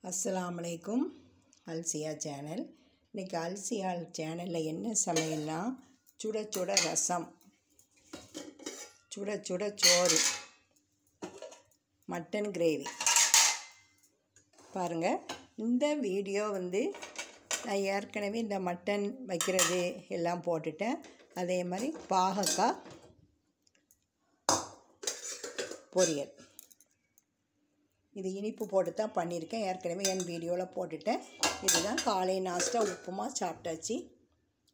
அஸ்ஸலாமு அலைக்கும். அல்சியா சேனல். இன்றைக்கி அல்சியா சேனலில் என்ன சமையல்னா சுட சுட ரசம், சுட சுட சோறு, மட்டன் கிரேவி. பாருங்கள், இந்த வீடியோ நான் ஏற்கனவே இந்த மட்டன் வைக்கிறது எல்லாம் போட்டுட்டேன். அதே மாதிரி பாகக்காய் பொரியல், இது இனிப்பு போட்டு தான் பண்ணியிருக்கேன். ஏற்கனவே என் வீடியோவில் போட்டுட்டேன். இதுதான் காலை நாஸ்டா. உப்புமா சாப்பிட்டாச்சு.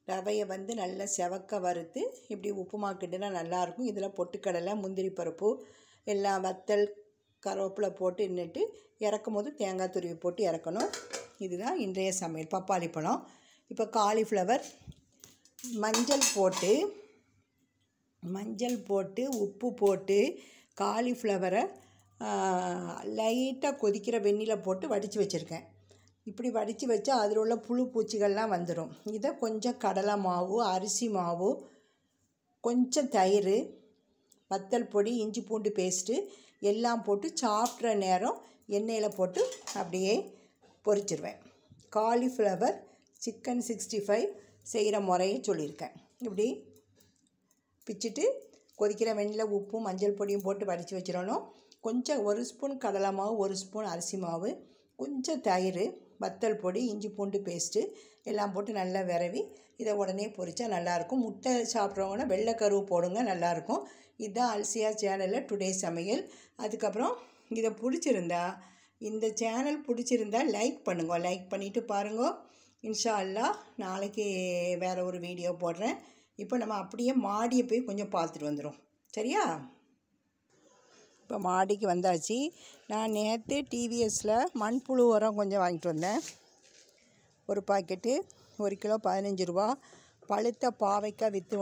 ரவையை நல்லா செவக்க வறுத்து இப்படி உப்புமா கிட்டுனா நல்லாயிருக்கும். இதில் பொட்டுக்கடலை, முந்திரி பருப்பு, எல்லாம் வத்தல், கருவேப்பிலை போட்டு நின்றுட்டு இறக்கும் போது தேங்காய் துருவி போட்டு இறக்கணும். இதுதான் இன்றைய சமையல். பப்பாளி பழம், இப்போ காலிஃப்ளவர், மஞ்சள் போட்டு உப்பு போட்டு காலிஃப்ளவரை லைட்டாக கொதிக்கிற வெந்நியில் போட்டு வடித்து வச்சுருக்கேன். இப்படி வடித்து வச்சா அதில் உள்ள புழு பூச்சிகள்லாம் வந்துடும். இதை கொஞ்சம் கடலை மாவு, அரிசி மாவு, கொஞ்சம் தயிர், வத்தல் பொடி, இஞ்சி பூண்டு பேஸ்ட்டு எல்லாம் போட்டு சாப்பிட்ற நேரம் எண்ணெயில் போட்டு அப்படியே பொரிச்சிருவேன். காலிஃப்ளவர் சிக்கன் 65 செய்கிற முறையை சொல்லியிருக்கேன். இப்படி பிச்சுட்டு கொதிக்கிற வெந்நியில் உப்பும் மஞ்சள் பொடியும் போட்டு வடித்து வச்சிடணும். கொஞ்சம் 1 ஸ்பூன் கடலை மாவு, 1 ஸ்பூன் அரிசி மாவு, கொஞ்சம் தயிர், வத்தல் பொடி, இஞ்சி பூண்டு பேஸ்ட்டு எல்லாம் போட்டு நல்லா விரவி இதை உடனே பொரித்தா நல்லாயிருக்கும். முட்டை சாப்பிட்றவங்கன்னா வெள்ளைக்கருவு போடுங்க, நல்லாயிருக்கும். இதுதான் அல்சியா சேனலில் டுடே சமையல். அதுக்கப்புறம் இதை பிடிச்சிருந்தா, இந்த சேனல் பிடிச்சிருந்தா லைக் பண்ணுங்க. லைக் பண்ணிவிட்டு பாருங்க. இன்ஷா அல்லாஹ் நாளைக்கு வேறு ஒரு வீடியோ போடுறேன். இப்போ நம்ம அப்படியே மாடியை போய் கொஞ்சம் பார்த்துட்டு வந்துடும். சரியா? இப்போ மாடிக்கு வந்தாச்சு. நான் நேற்று டிவிஎஸில் மண்புழு உரம் கொஞ்சம் வாங்கிட்டு வந்தேன். ஒரு பாக்கெட்டு 1 கிலோ 15 ரூபா. பழுத்த பாவைக்காய்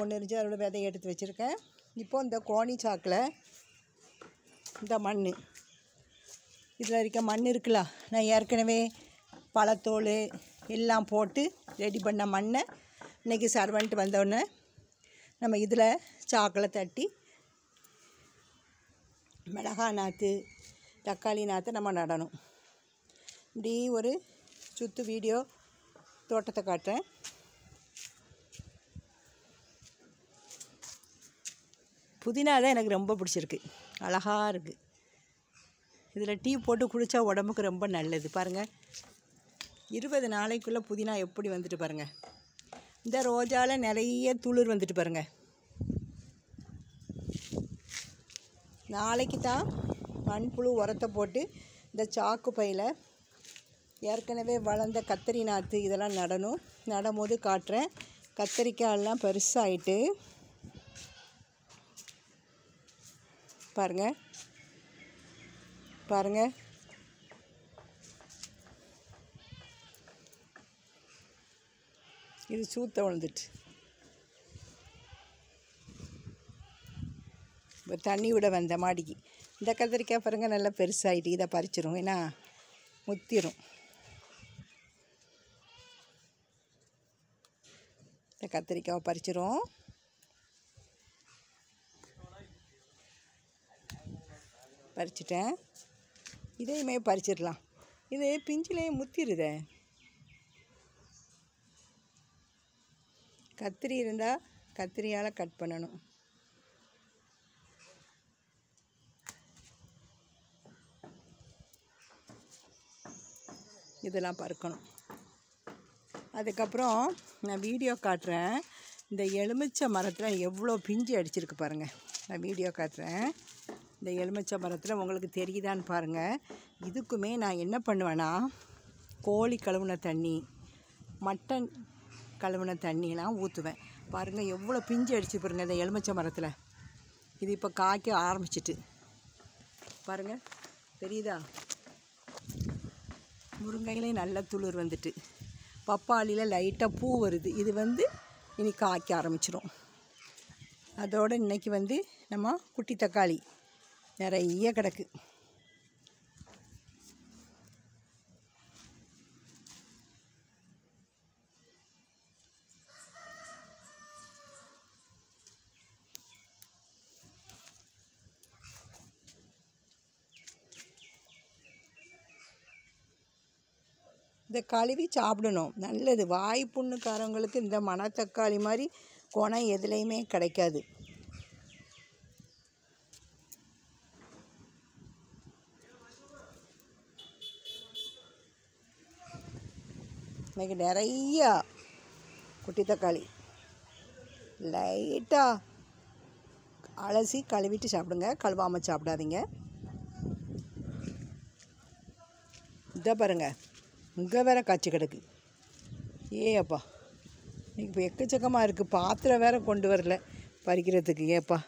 ஒன்று இருந்துச்சு. அதோட விதையை எடுத்து வச்சுருக்கேன். இப்போது இந்த கோணி சாக்கில் இந்த மண், இதில் இருக்க மண் இருக்குல்ல, நான் ஏற்கனவே பழத்தோல் எல்லாம் போட்டு ரெடி பண்ண மண்ணை இன்றைக்கி சர்வெண்ட் வந்தோடனே நம்ம இதில் சாக்கில் தட்டி மிளகாய் நாற்று, தக்காளி நாற்று நம்ம நடணும். இப்படி ஒரு சுற்று வீடியோ தோட்டத்தை காட்டுறேன். புதினா தான் எனக்கு ரொம்ப பிடிச்சிருக்கு, அழகாக இருக்குது. இதில் டீ போட்டு குடித்தா உடம்புக்கு ரொம்ப நல்லது. பாருங்கள், 20 நாளைக்குள்ளே புதினா எப்படி வந்துட்டு பாருங்கள். இந்த ரோஜாவில் நிறைய துளிர் வந்துட்டு பாருங்கள். நாளைக்கு தான் மண்புழு உரத்தை போட்டு இந்த சாக்கு பையில் ஏற்கனவே வளர்ந்த கத்தரி நாற்று இதெல்லாம் நடணும். நடும்போது காட்டுறேன். கத்தரிக்காயெல்லாம் பெருசாகிட்டு பாருங்கள். இது சூத்த விழுந்துட்டு இப்போ தண்ணி விட வந்த மாடிக்கு. இந்த கத்திரிக்காய் பாருங்கள், நல்லா பெருசாகிட்டு. இதை பறிச்சிரும், ஏன்னா முத்திரும். இந்த கத்திரிக்காவை பறிச்சிரும். பறிச்சிட்டேன். இதையுமே பறிச்சிடலாம். இது பிஞ்சிலேயே முத்திருதே. கத்திரி இருந்தால் கத்திரியால் கட் பண்ணணும். இதெல்லாம் பறுக்கணும். அதுக்கப்புறம் நான் வீடியோ காட்டுறேன். இந்த எலுமிச்சை மரத்தில் எவ்வளோ பிஞ்சு அடிச்சிருக்கு பாருங்கள். நான் வீடியோ காட்டுறேன். இந்த எலுமிச்சை மரத்தில் உங்களுக்கு தெரியுதான்னு பாருங்கள். இதுக்குமே நான் என்ன பண்ணுவேன்னா, கோழி கழுவுன தண்ணி, மட்டன் கழுவுன தண்ணியெலாம் ஊற்றுவேன். பாருங்கள் எவ்வளோ பிஞ்சு அடிச்சு பாருங்கள் இந்த எலுமிச்சை மரத்தில். இது இப்போ காய்க்க ஆரம்பிச்சிட்டு பாருங்கள், தெரியுதா? முருங்கையிலையும் நல்ல துளிர் வந்துட்டு, பப்பாளியில் லைட்டாக பூ வருது. இது இனி காய்க்க ஆரம்பிச்சிடும். அதோடு இன்றைக்கி நம்ம குட்டி தக்காளி நிறைய கிடக்கு. இதை கழுவி சாப்பிடணும், நல்லது. வாய் புண்ணுக்காரவங்களுக்கு இந்த மணத்தக்காளி மாதிரி குணம் எதுலேயுமே கிடைக்காது. இன்றைக்கி நிறையா குட்டி தக்காளி லைட்டாக அலசி கழுவிட்டு சாப்பிடுங்க, கழுவாமல் சாப்பிடாதீங்க. இதை பாருங்கள், இங்கே வேற காய்ச்சி கிடக்கு. ஏப்பா இன்னைக்கு இப்போ எக்கச்சக்கமாக இருக்குது. பாத்திரம் வேற கொண்டு வரல பறிக்கிறதுக்கு. ஏப்பா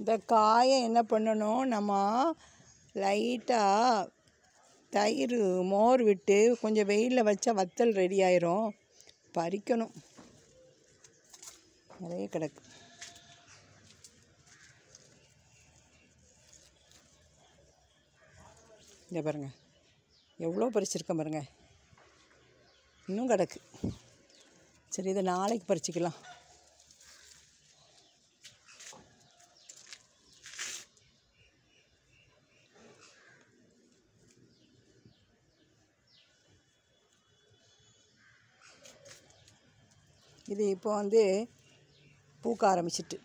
இந்த காயை என்ன பண்ணணும், நம்ம லைட்டாக தயிர் மோர் விட்டு கொஞ்சம் வெயிலில் வச்சா வத்தல் ரெடி ஆயிரும். பறிக்கணும், நிறைய கிடக்கு. இங்கே பாருங்கள் எவ்வளோ பறிச்சிருக்கேன் பாருங்கள், இன்னும் கிடக்கு. சரி, இதை நாளைக்கு பறிச்சிக்கலாம். இது இப்போ வந்து பூக்க ஆரம்பிச்சிட்டு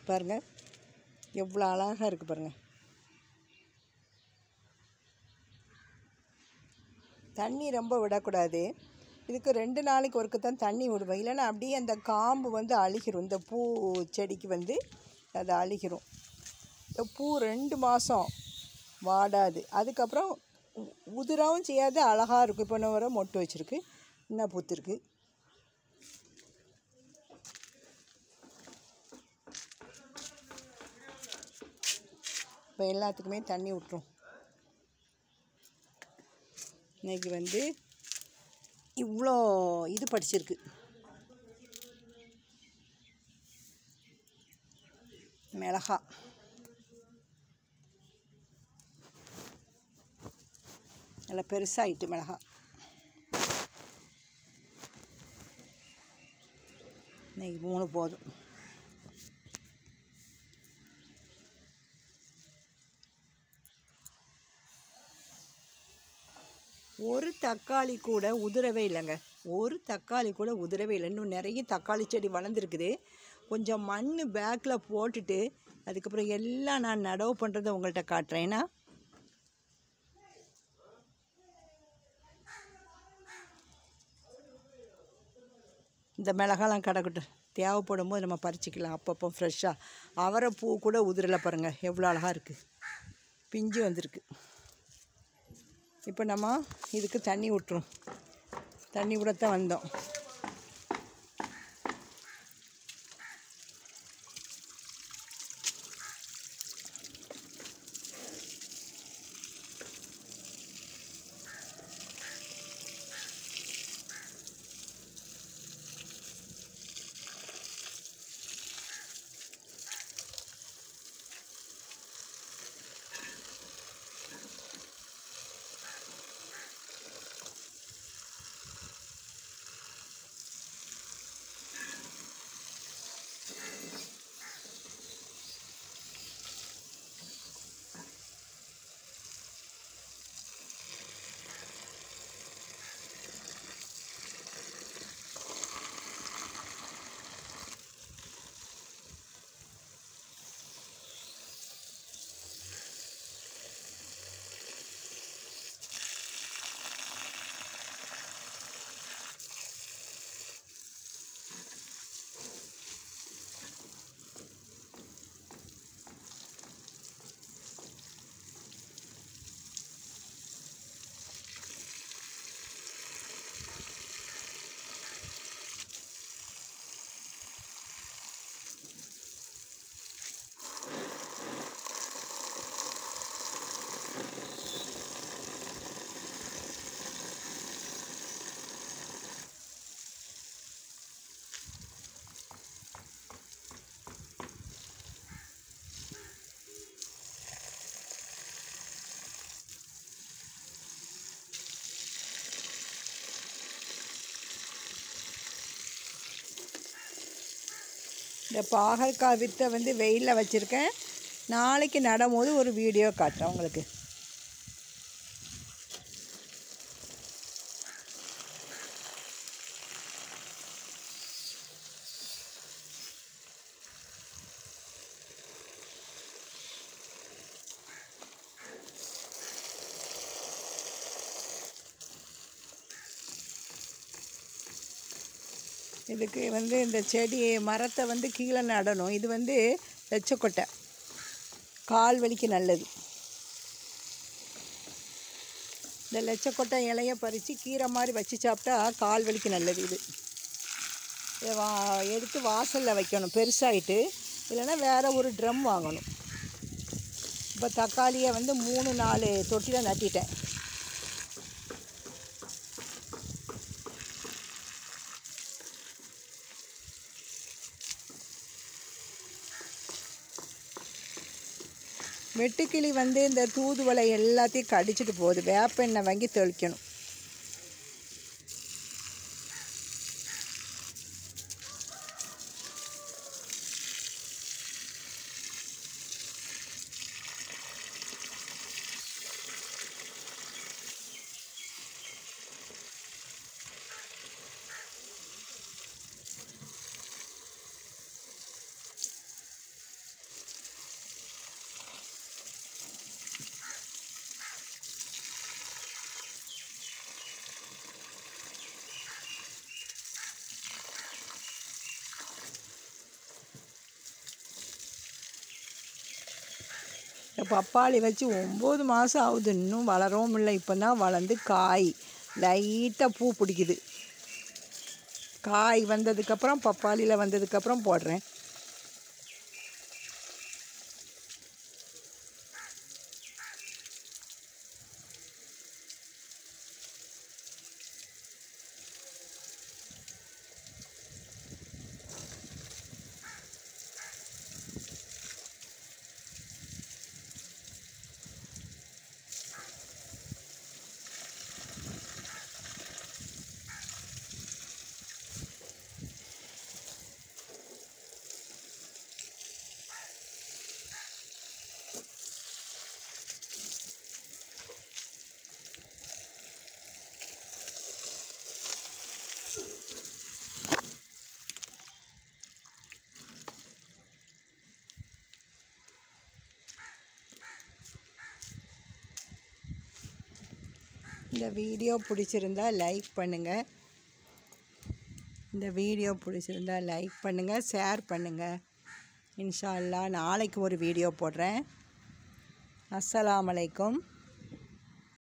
பாருங்கள், எவ்வளோ அழகாக இருக்குது பாருங்கள். தண்ணி ரொம்ப விடக்கூடாது. இதுக்கு 2 நாளைக்கு ஒருக்க தான் தண்ணி விடுவேன், இல்லைன்னா அப்படியே அந்த காம்பு வந்து அழுகிரும். இந்த பூ செடிக்கு வந்து அது அழுகிரும். இந்த பூ 2 மாதம் வாடாது. அதுக்கப்புறம் உதிரவும் செய்யாது, அழகாக இருக்கும். இப்போ இன்னும் வர மொட்டு வச்சுருக்கு, இன்னும் பூத்துருக்கு. இப்போ எல்லாத்துக்குமே தண்ணி விட்டுரும். இன்றைக்கி வந்து இவ்வளோ இது படிச்சிருக்கு. மிளகா நல்லா பெருசாகிட்டு மிளகா. இன்றைக்கி 3 போதும். ஒரு தக்காளி கூட உதிரவே இல்லைங்க, ஒரு தக்காளி கூட உதிரவே இல்லை. இன்னும் நிறைய தக்காளி செடி வளர்ந்துருக்குது. கொஞ்சம் மண் பேக்கில் போட்டுட்டு அதுக்கப்புறம் எல்லாம் நான் நடவு பண்ணுறதை உங்கள்கிட்ட காட்டுறேன். ஏன்னா இந்த மிளகாலாம் கிடக்கட்டும், தேவைப்படும் போது நம்ம பறிச்சிக்கலாம் அப்பப்போ ஃப்ரெஷ்ஷாக. அவரை பூ கூட உதிரலை பாருங்கள், எவ்வளோ அழகாக இருக்குது, பிஞ்சு வந்திருக்கு. இப்போ நம்ம இதுக்கு தண்ணி விட்டுரும், தண்ணி விடத்தான் வந்தோம். இந்த பாகற்காய் வித்தை வந்து வெயிலில் வச்சுருக்கேன். நாளைக்கு நடும்போது ஒரு வீடியோ காட்டுறேன் உங்களுக்கு. இதுக்கு வந்து இந்த செடி மரத்தை வந்து கீழே நடணும். இது வந்து லட்சக்கொட்டை, கால் வலிக்கு நல்லது. இந்த லட்சக்கொட்டை இலையை பறித்து கீரை மாதிரி வச்சு சாப்பிட்டா கால் வலிக்கு நல்லது. இது இதை எடுத்து வாசலில் வைக்கணும் பெருசாகிட்டு, இல்லைன்னா வேறு ஒரு ட்ரம் வாங்கணும். இப்போ தக்காளியை வந்து 3-4 தொட்டியில் நட்டிட்டேன். வெட்டுக்கிளி வந்து இந்த தூதுவளை எல்லாத்தையும் கடிச்சிட்டு போகுது. வேப்பெண்ணெய் வாங்கி தெளிக்கணும். பப்பாளி வச்சு 9 மாதம் ஆகுது, இன்னும் வளரவும் இல்லை. இப்போ தான் வளர்ந்து காய் லைட்டாக பூ பிடிக்குது. காய் வந்ததுக்கப்புறம் பப்பாளியில் வந்ததுக்கப்புறம் போடுறேன். இந்த வீடியோ பிடிச்சிருந்தா லைக் பண்ணுங்கள். ஷேர் பண்ணுங்கள். இன்ஷா அல்லாஹ் நாளைக்கு ஒரு வீடியோ போடுறேன். அஸ்ஸலாமு அலைக்கும்.